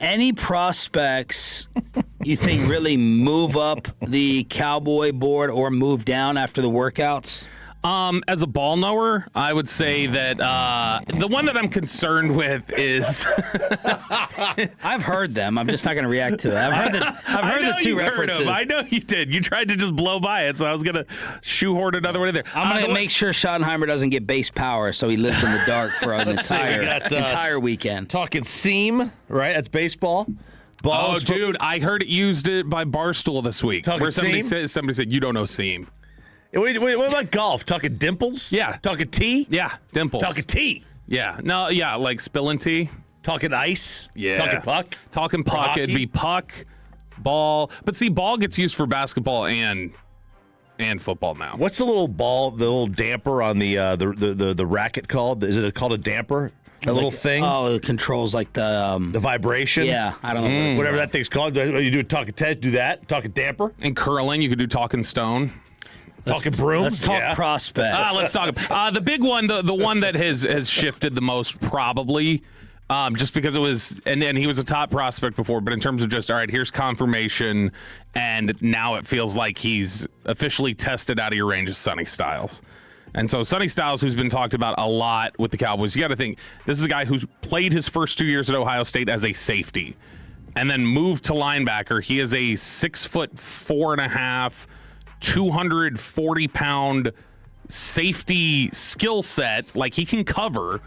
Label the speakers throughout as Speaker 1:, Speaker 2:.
Speaker 1: Any prospects you think really move up the Cowboy board or move down after the workouts?
Speaker 2: As a ball knower, I would say that the one that I'm concerned with is
Speaker 1: I've heard them. I'm just not going to react to it. I've heard the two references.
Speaker 2: I know you did. You tried to just blow by it, so I was going to shoehorn another one in there.
Speaker 1: I'm going to make sure Schottenheimer doesn't get base power, so he lives in the dark for an entire weekend.
Speaker 3: Talking seam, right? That's baseball.
Speaker 2: Balls dude, I heard it used it by Barstool this week.
Speaker 3: Talking
Speaker 2: where somebody
Speaker 3: seam?
Speaker 2: said you don't know seam.
Speaker 3: Wait, what about golf? Talking dimples?
Speaker 2: Yeah.
Speaker 3: Talking tea?
Speaker 2: Yeah, dimples.
Speaker 3: Talking tea?
Speaker 2: Yeah. No, yeah, like spilling tea.
Speaker 3: Talking ice?
Speaker 2: Yeah.
Speaker 3: Talking puck?
Speaker 2: Talking puck. It'd be puck, ball. But see, ball gets used for basketball and football now.
Speaker 3: What's the little ball, the little damper on the racket called? Is it called a damper? A little thing?
Speaker 1: Oh, it controls like the
Speaker 3: vibration?
Speaker 1: Yeah, I don't know.
Speaker 3: Whatever that thing's called. You do talking tennis, do that. Talking damper.
Speaker 2: In curling, you could do talking stone.
Speaker 3: Talking broom.
Speaker 1: Let's talk prospects.
Speaker 2: Let's talk. The big one, the one that has shifted the most probably, just because it was, and he was a top prospect before, but in terms of just, all right, here's confirmation, and now it feels like he's officially tested out of your range, is Sonny Styles. And so Sonny Styles, who's been talked about a lot with the Cowboys, you got to think, this is a guy who played his first 2 years at Ohio State as a safety and then moved to linebacker. He is a 6'4.5", 240-pound safety skill set, like he can cover,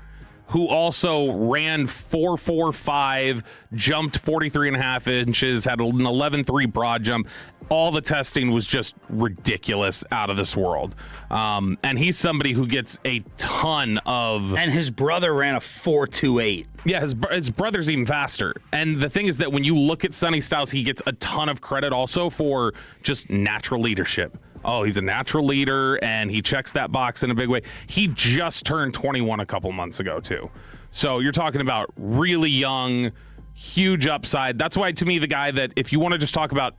Speaker 2: who also ran 4.45, jumped 43.5 inches, had an 11.3 broad jump. All the testing was just ridiculous, out of this world. And he's somebody who gets a ton of...
Speaker 1: And his brother ran a 4.28.
Speaker 2: Yeah, his brother's even faster. And the thing is that when you look at Sonny Styles, he gets a ton of credit also for just natural leadership. Oh, he's a natural leader, and he checks that box in a big way. He just turned 21 a couple months ago, too. So you're talking about really young, huge upside. That's why, to me, the guy that, if you want to just talk about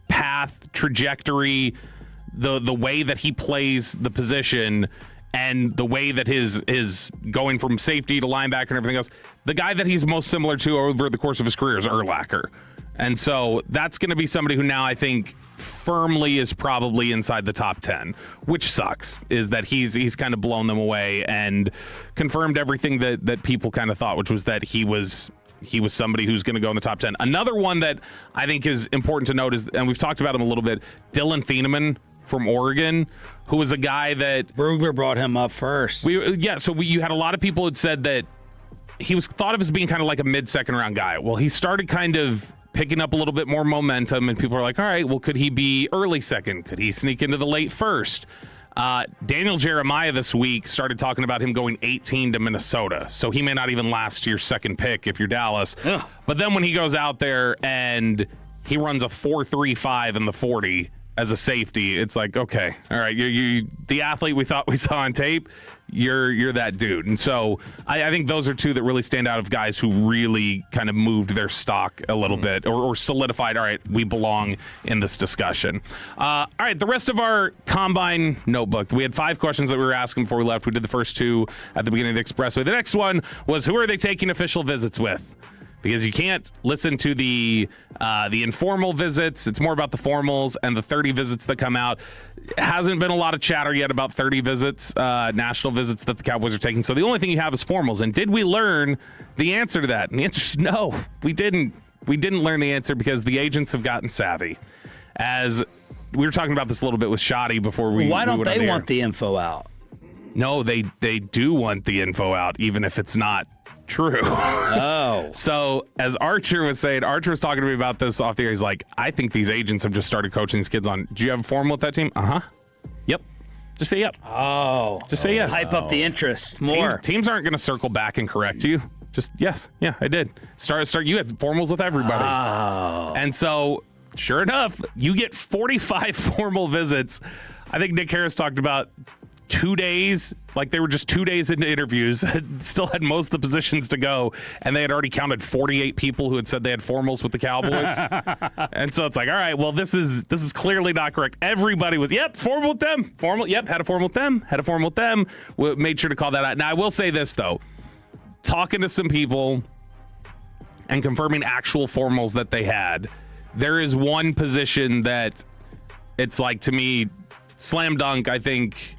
Speaker 2: path, trajectory, the way that he plays the position, and the way that his going from safety to linebacker and everything else, the guy that he's most similar to over the course of his career is Urlacher. And so that's going to be somebody who now I think firmly is probably inside the top 10, which sucks, is that he's kind of blown them away and confirmed everything that people kind of thought, which was that he was somebody who's going to go in the top 10. Another one that I think is important to note is, and we've talked about him a little bit, Dylan Thieneman from Oregon, who was a guy that...
Speaker 1: Brugler brought him up first.
Speaker 2: You had a lot of people who said that he was thought of as being kind of like a mid-second round guy. Well, he started kind of picking up a little bit more momentum, and people are like, all right, well, could he be early second? Could he sneak into the late first? Daniel Jeremiah this week started talking about him going 18 to Minnesota, so he may not even last your second pick if you're Dallas.
Speaker 1: Ugh.
Speaker 2: But then when he goes out there and he runs a 4.35 in the 40 as a safety, it's like, okay, all right, you the athlete we thought we saw on tape, you're that dude. And so I think those are two that really stand out of guys who really kind of moved their stock a little bit or solidified, all right, we belong in this discussion. All right, the rest of our Combine notebook, we had 5 questions that we were asking before we left. We did the first 2 at the beginning of the Expressway. The next one was, who are they taking official visits with? Because you can't listen to the informal visits. It's more about the formals and the 30 visits that come out. Hasn't been a lot of chatter yet about 30 visits, national visits that the Cowboys are taking. So the only thing you have is formals. And did we learn the answer to that? And the answer is no, we didn't. We didn't learn the answer because the agents have gotten savvy. As we were talking about this a little bit with Shoddy before we
Speaker 1: Why don't
Speaker 2: went on
Speaker 1: they
Speaker 2: the
Speaker 1: want
Speaker 2: air.
Speaker 1: the info out?
Speaker 2: No, they do want the info out, even if it's not true.
Speaker 1: Oh.
Speaker 2: So as Archer was saying, Archer was talking to me about this off the air. He's like, I think these agents have just started coaching these kids on, do you have a formal with that team? Uh-huh. Yep. Just say yep.
Speaker 1: Oh.
Speaker 2: Just say yes.
Speaker 1: Hype up the interest more.
Speaker 2: Teams aren't going to circle back and correct you. Just yes. Yeah, I did. Start. You had formals with everybody.
Speaker 1: Oh.
Speaker 2: And so, sure enough, you get 45 formal visits. I think Nick Harris talked about 2 days, like they were just 2 days into interviews, still had most of the positions to go, and they had already counted 48 people who had said they had formals with the Cowboys. And so it's like, all right, well, this is clearly not correct. Everybody was, yep, formal with them. Formal, yep, had a formal with them, had a formal with them. We made sure to call that out. Now, I will say this, though. Talking to some people, and confirming actual formals that they had, there is one position that it's like, to me, slam dunk. I think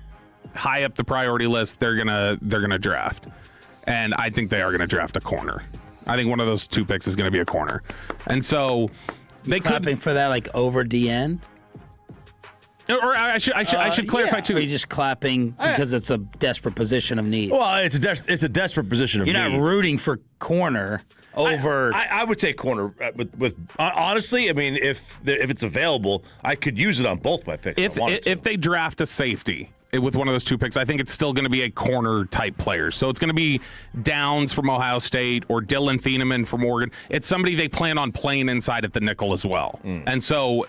Speaker 2: high up the priority list, they're gonna draft, and I think they are gonna draft a corner. I think one of those 2 picks is gonna be a corner, and so they
Speaker 1: clapping for that, like over DN.
Speaker 2: Or I should clarify too.
Speaker 1: Or are you just clapping because it's a desperate position of need?
Speaker 3: Well, it's a desperate position of need.
Speaker 1: You're not rooting for corner over.
Speaker 3: I would take corner with honestly. I mean, if it's available, I could use it on both my picks.
Speaker 2: If they draft a safety with one of those 2 picks, I think it's still going to be a corner type player. So it's going to be Downs from Ohio State or Dylan Thieneman from Oregon. It's somebody they plan on playing inside at the nickel as well. And so,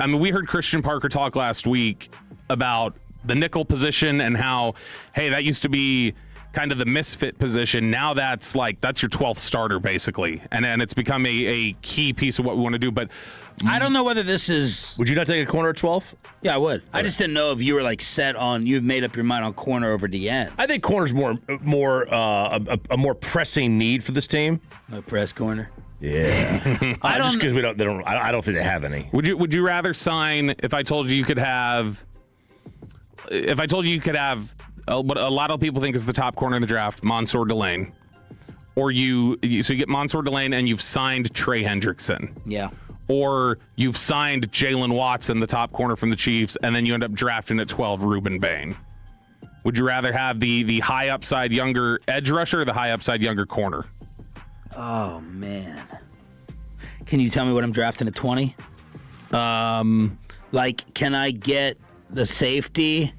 Speaker 2: I mean, we heard Christian Parker talk last week about the nickel position and how, hey, that used to be kind of the misfit position. Now that's your 12th starter, basically. And it's become a key piece of what we want to do. But
Speaker 1: I don't know whether this is...
Speaker 3: Would you not take a corner at 12?
Speaker 1: Yeah, I would. I just didn't know if you were set on, you've made up your mind on corner over DN.
Speaker 3: I think corner's a more pressing need for this team.
Speaker 1: No press corner.
Speaker 3: Yeah, just because I don't think they have any.
Speaker 2: Would you rather sign if I told you could have what a lot of people think is the top corner in the draft, Mansour Delane, or you get Mansour Delane and you've signed Trey Hendrickson, or you've signed Jalen Watson, the top corner from the Chiefs, and then you end up drafting at 12 Reuben Bain? Would you rather have the high upside younger edge rusher or the high upside younger corner?
Speaker 1: Oh, man. Can you tell me what I'm drafting at 20? Can I get the safety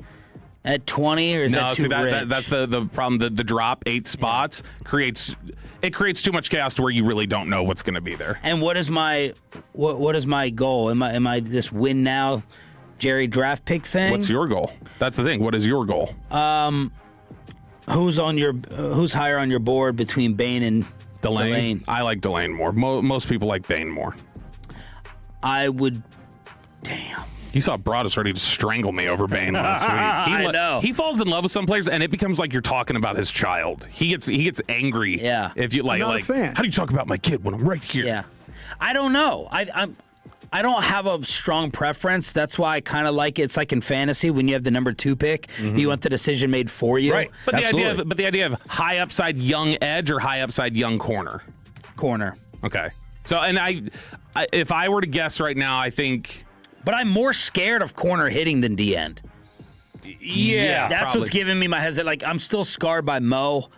Speaker 1: at 20, or is that too rich?
Speaker 2: That's the problem. The drop 8 spots creates too much chaos to where you really don't know what's going to be there.
Speaker 1: And what is my goal? Am I this win now, Jerry draft pick thing?
Speaker 2: What's your goal? That's the thing. What is your goal?
Speaker 1: Who's higher on your board between Bain and Delane?
Speaker 2: I like Delane more. Most people like Bain more.
Speaker 1: Damn.
Speaker 2: You saw Broadus ready to strangle me over Bain last week.
Speaker 1: I know.
Speaker 2: He falls in love with some players, and it becomes like you're talking about his child. He gets angry.
Speaker 1: Yeah.
Speaker 2: If you
Speaker 4: I'm not a fan.
Speaker 2: How do you talk about my kid when I'm right here?
Speaker 1: Yeah. I don't know. I don't have a strong preference. That's why I kind of like it. It's like in fantasy when you have the number 2 pick, you want the decision made for you.
Speaker 3: Right.
Speaker 2: But the idea of high upside young edge or high upside young corner.
Speaker 1: Corner.
Speaker 2: Okay. So, and I if I were to guess right now, I think.
Speaker 1: But I'm more scared of corner hitting than D end.
Speaker 2: Yeah,
Speaker 1: that's
Speaker 2: probably.
Speaker 1: what's giving me my hesitation. Like, I'm still scarred by Mo.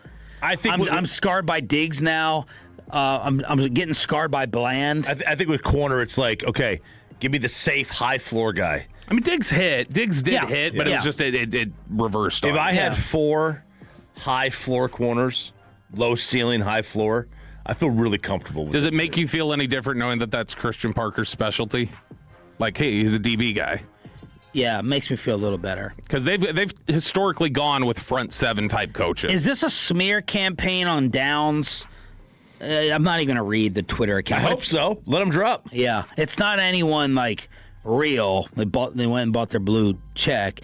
Speaker 3: I think
Speaker 1: I'm scarred by Diggs now. I'm getting scarred by Bland.
Speaker 3: I think with corner, it's like, okay, give me the safe high floor guy.
Speaker 2: I mean, Diggs did hit, but it was just it reversed.
Speaker 3: If I had 4 high floor corners, low ceiling, high floor, I feel really comfortable with it.
Speaker 2: Does it make you feel any different knowing that that's Christian Parker's specialty? Like, hey, he's a DB guy.
Speaker 1: Yeah, it makes me feel a little better.
Speaker 2: Because they've historically gone with front 7 type coaches.
Speaker 1: Is this a smear campaign on Downs? I'm not even going to read the Twitter account.
Speaker 3: I hope so. Let them drop.
Speaker 1: Yeah, it's not anyone like real. They went and bought their blue check.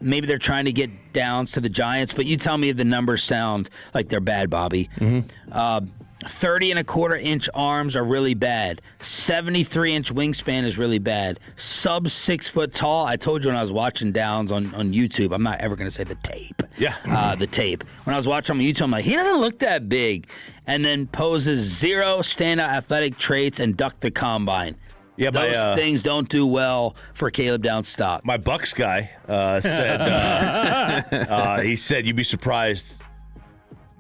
Speaker 1: Maybe they're trying to get Downs to the Giants, but you tell me if the numbers sound like they're bad, Bobby. 30 and a quarter inch arms are really bad. 73-inch wingspan is really bad. Sub 6 foot tall. I told you when I was watching Downs on YouTube, I'm not ever going to say the tape.
Speaker 3: Yeah.
Speaker 1: The tape. When I was watching him on YouTube, I'm like, he doesn't look that big. And then poses 0 standout athletic traits and ducked the combine.
Speaker 3: Yeah,
Speaker 1: those things don't do well for Caleb Downs stock.
Speaker 3: My Bucks guy said, he said, you'd be surprised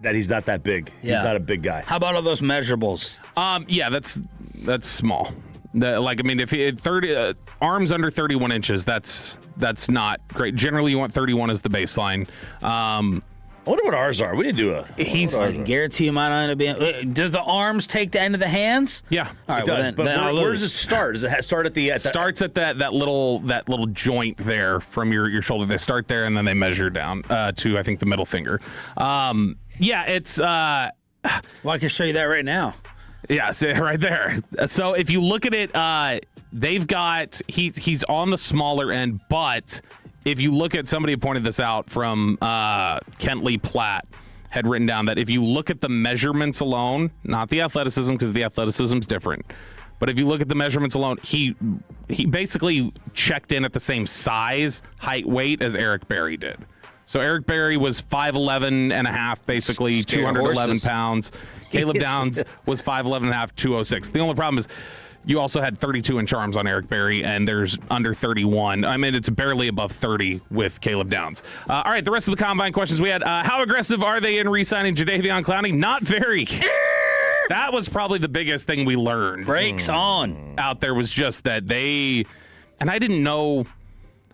Speaker 3: that he's not that big.
Speaker 1: Yeah.
Speaker 3: He's not a big guy.
Speaker 1: How about all those measurables?
Speaker 2: Yeah, that's small. If he had 30 arms under 31 inches, that's not great. Generally, you want 31 as the baseline.
Speaker 3: I wonder what ours are. We didn't do
Speaker 1: I guarantee you might not end up being. Does the arms take the end of the hands?
Speaker 2: Yeah,
Speaker 1: all right.
Speaker 3: It does.
Speaker 1: Well, then
Speaker 3: where does it start? Does it start at the?
Speaker 2: Starts at that little joint there from your shoulder. They start there and then they measure down to I think the middle finger. Yeah, it's.
Speaker 1: Well, I can show you that right now.
Speaker 2: Yeah, see right there. So if you look at it, they've got he's on the smaller end, but if you look at somebody pointed this out from Kentley Platt had written down that if you look at the measurements alone, not the athleticism, because the athleticism's different, but if you look at the measurements alone, he basically checked in at the same size, height, weight as Eric Berry did. So Eric Berry was 5'11 and a half, basically 211 pounds. Caleb Downs was 5'11 and a half, 206. The only problem is you also had 32-inch arms on Eric Berry, and there's under 31. I mean, it's barely above 30 with Caleb Downs. All right, the rest of the combine questions we had. How aggressive are they in re-signing Jadeveon Clowney? Not very. That was probably the biggest thing we learned.
Speaker 1: Brakes on.
Speaker 2: Out there was just that they, and I didn't know.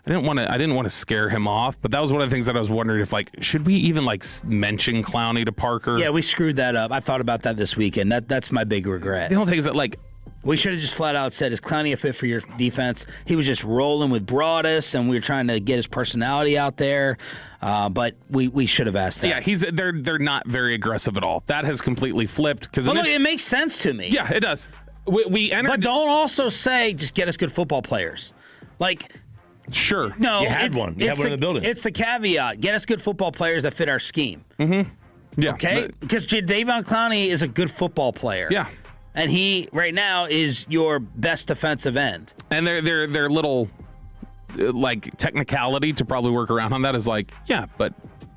Speaker 2: I didn't want to scare him off, but that was one of the things that I was wondering if, like, should we even mention Clowney to Parker?
Speaker 1: Yeah, we screwed that up. I thought about that this weekend. That's my big regret.
Speaker 2: The only thing is that, like,
Speaker 1: we should have just flat out said, is Clowney a fit for your defense? He was just rolling with Broadus, and we were trying to get his personality out there. But we should have asked that.
Speaker 2: Yeah, they're not very aggressive at all. That has completely flipped.
Speaker 1: Well, look, it makes sense to me.
Speaker 2: Yeah, it does. We entered.
Speaker 1: But don't also say, just get us good football players. Like,
Speaker 2: sure.
Speaker 1: No,
Speaker 3: you had one. You had one in the building.
Speaker 1: It's the caveat. Get us good football players that fit our scheme.
Speaker 2: Mm-hmm. Yeah.
Speaker 1: Okay? Because Jadeveon Clowney is a good football player.
Speaker 2: Yeah.
Speaker 1: And he, right now, is your best defensive end.
Speaker 2: And their little, like, technicality to probably work around on that is like, yeah, but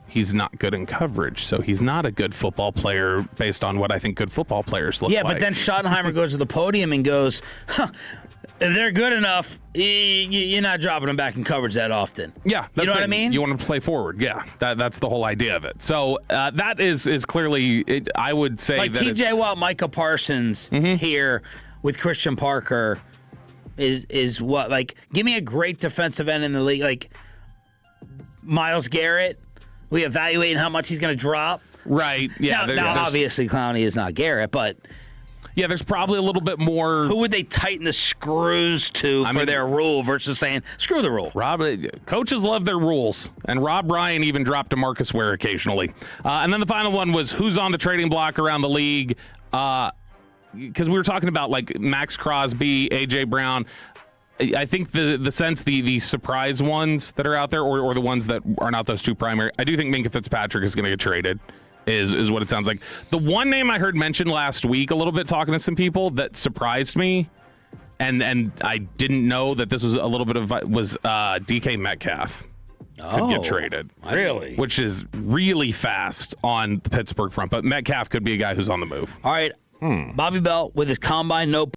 Speaker 2: he's not good in coverage, so he's not a good football player based on what I think good football players look like.
Speaker 1: Yeah, but then Schottenheimer goes to the podium and goes, if they're good enough, you're not dropping them back in coverage that often.
Speaker 2: Yeah.
Speaker 1: You know what I mean?
Speaker 2: You want them to play forward. Yeah, that's the whole idea of it. So that is clearly, I would say,
Speaker 1: like
Speaker 2: that
Speaker 1: T.J. Watt, Micah Parsons here with Christian Parker is what? Like, give me a great defensive end in the league. Like, Myles Garrett, we evaluating how much he's going to drop.
Speaker 2: Right, yeah.
Speaker 1: Now obviously, Clowney is not Garrett, but...
Speaker 2: Yeah, there's probably a little bit more.
Speaker 1: Who would they tighten the screws to for their rule versus saying, screw the rule?
Speaker 2: Coaches love their rules, and Rob Ryan even dropped a Marcus Ware occasionally. And then the final one was who's on the trading block around the league. Because we were talking about, like, Max Crosby, A.J. Brown. I think the surprise ones that are out there, or the ones that are not those two primary, I do think Minkah Fitzpatrick is going to get traded. Is what it sounds like. The one name I heard mentioned last week, a little bit talking to some people, that surprised me, and I didn't know that this was a little bit of, was DK Metcalf could get traded.
Speaker 3: Really?
Speaker 2: Which is really fast on the Pittsburgh front, but Metcalf could be a guy who's on the move.
Speaker 1: All right, Bobby Bell with his combine, no